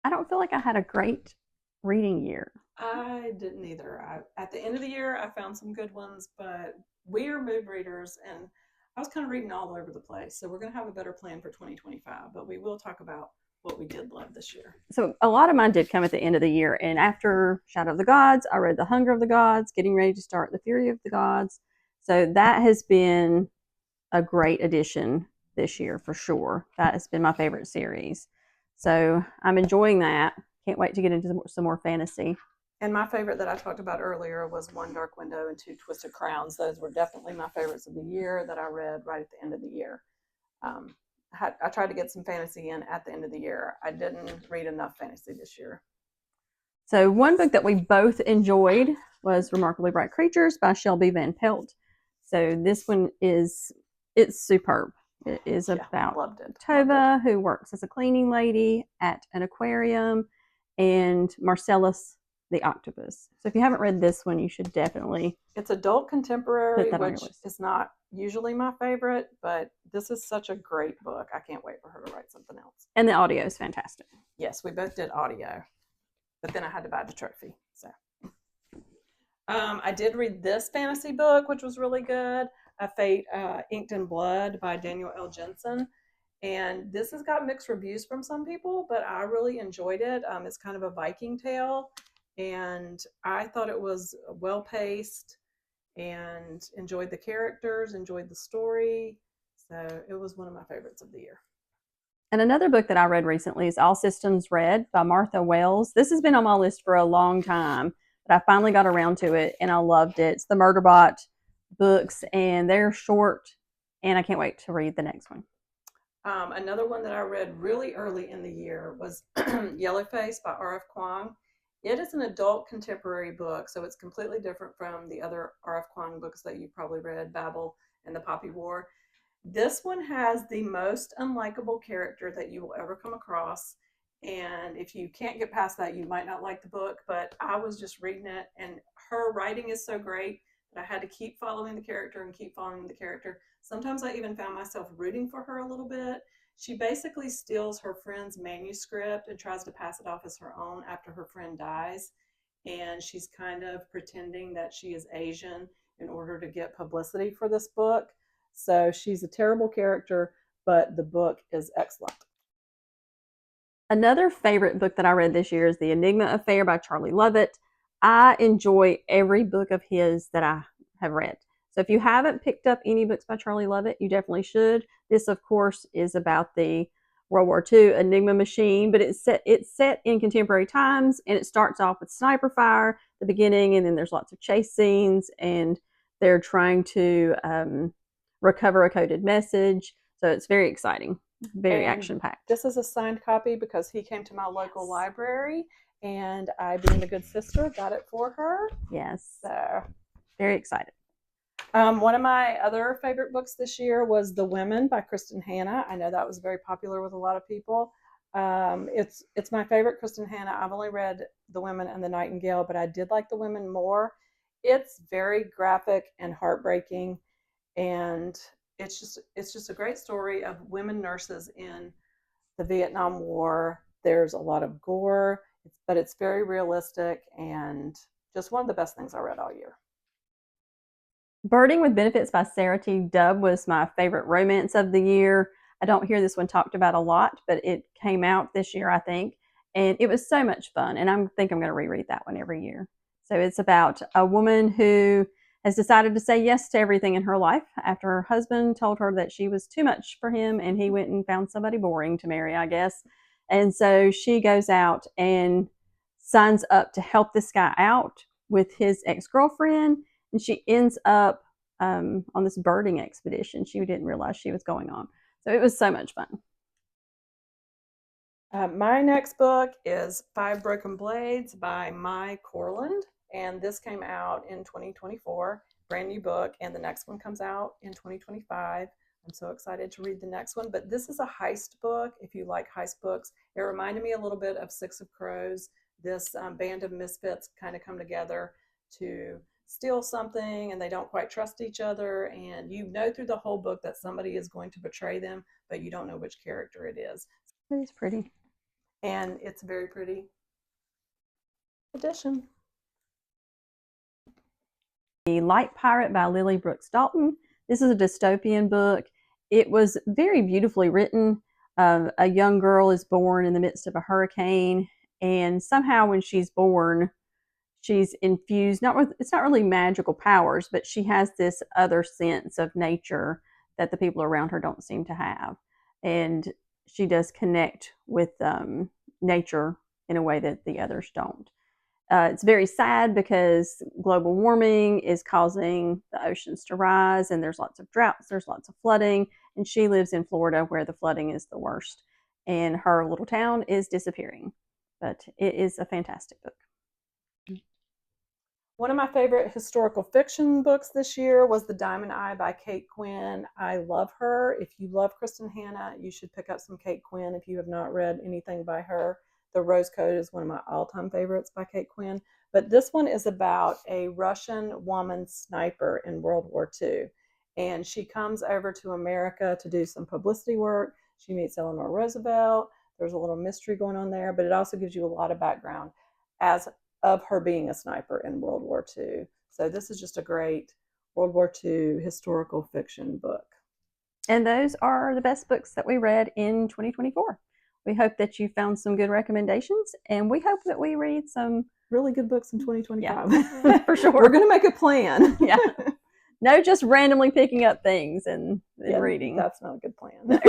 I don't feel like I had a great reading year. I didn't either. At the end of the year, I found some good ones, but we are mood readers, and I was kind of reading all over the place. So we're going to have a better plan for 2025, but we will talk about what we did love this year. So a lot of mine did come at the end of the year. And after Shadow of the Gods, I read The Hunger of the Gods, getting ready to start The Fury of the Gods. So that has been a great addition this year for sure. That has been my favorite series. So I'm enjoying that. Can't wait to get into some more fantasy. And my favorite that I talked about earlier was One Dark Window and Two Twisted Crowns. Those were definitely my favorites of the year that I read right at the end of the year. Um, I tried to get some fantasy in at the end of the year. I didn't read enough fantasy this year. So one book that we both enjoyed was Remarkably Bright Creatures by Shelby Van Pelt. So this one it's superb. It is Yeah, about loved it. Loved it. Tova, who works as a cleaning lady at an aquarium, and Marcellus the octopus. So if you haven't read this one, you should definitely It's adult put contemporary, that on your which list. is not usually my favorite, but this is such a great book. I can't wait for her to write something else. And the audio is fantastic. Yes, we both did audio, but then I had to buy the trophy. So I did read this fantasy book, which was really good. A Fate Inked in Blood by Daniel L. Jensen. And this has got mixed reviews from some people, but I really enjoyed it. It's kind of a Viking tale, and I thought it was well paced and enjoyed the characters, enjoyed the story. So it was one of my favorites of the year. And another book that I read recently is All Systems Red by Martha Wells. This has been on my list for a long time, but I finally got around to it and I loved it. It's the Murderbot books, and they're short, and I can't wait to read the next one. Another one that I read really early in the year was Yellowface by R.F. Kuang. It is an adult contemporary book, so it's completely different from the other R.F. Kuang books that you've probably read, Babel and the Poppy War. This one has the most unlikable character that you will ever come across. And if you can't get past that, you might not like the book. But I was just reading it, and her writing is so great that I had to keep following the character and keep following the character. Sometimes I even found myself rooting for her a little bit. She basically steals her friend's manuscript and tries to pass it off as her own after her friend dies. And she's kind of pretending that she is Asian in order to get publicity for this book. So she's a terrible character, but the book is excellent. Another favorite book that I read this year is The Enigma Affair by Charlie Lovett. I enjoy every book of his that I have read. So if you haven't picked up any books by Charlie Lovett, you definitely should. This, of course, is about the World War II Enigma machine, but it's set in contemporary times, and it starts off with sniper fire at the beginning, and then there's lots of chase scenes, and they're trying to recover a coded message. So it's very exciting, very And action packed. this is a signed copy because he came to my local Yes. library, and I, being a good sister, got it for her. Yes. So, Very excited. one of my other favorite books this year was The Women by Kristen Hanna. I know that was very popular with a lot of people. It's my favorite Kristen Hanna. I've only read The Women and The Nightingale, but I did like The Women more. It's very graphic and heartbreaking, and it's just a great story of women nurses in the Vietnam War. There's a lot of gore, but it's very realistic and just one of the best things I read all year. Birding with Benefits by Sarah T. Dubb was my favorite romance of the year. I don't hear this one talked about a lot, but it came out this year, I think, and it was so much fun. And I think I'm going to reread that one every year. So it's about a woman who has decided to say yes to everything in her life after her husband told her that she was too much for him and he went and found somebody boring to marry, I guess. And so she goes out and signs up to help this guy out with his ex girlfriend, and she ends up on this birding expedition she didn't realize she was going on. So it was so much fun. My next book is Five Broken Blades by Mai Corland, and this came out in 2024, brand new book, and the next one comes out in 2025. I'm so excited to read the next one, but this is a heist book. If you like heist books, it reminded me a little bit of Six of Crows. This band of misfits kind of come together to steal something, and they don't quite trust each other, and you know through the whole book that somebody is going to betray them, but you don't know which character it is. It was pretty. and it's a very pretty edition. The Light Pirate by Lily Brooks Dalton. This is a dystopian book. It was very beautifully written. A young girl is born in the midst of a hurricane, and somehow when she's born, she's infused, it's not really magical powers, but she has this other sense of nature that the people around her don't seem to have. And she does connect with nature in a way that the others don't. It's very sad because global warming is causing the oceans to rise, and there's lots of droughts, there's lots of flooding, and she lives in Florida where the flooding is the worst, and her little town is disappearing. But it is a fantastic book. One of my favorite historical fiction books this year was The Diamond Eye by Kate Quinn. I love her. If you love Kristen Hanna, you should pick up some Kate Quinn if you have not read anything by her. The Rose Code is one of my all-time favorites by Kate Quinn. But this one is about a Russian woman sniper in World War II. And she comes over to America to do some publicity work. She meets Eleanor Roosevelt. There's a little mystery going on there, but it also gives you a lot of background of her being a sniper in World War II. So this is just a great World War II historical fiction book. And those are the best books that we read in 2024. We hope that you found some good recommendations, and we hope that we read some really good books in 2025. Yeah, for sure. We're going to make a plan. Yeah. No, just randomly picking up things and reading. That's not a good plan.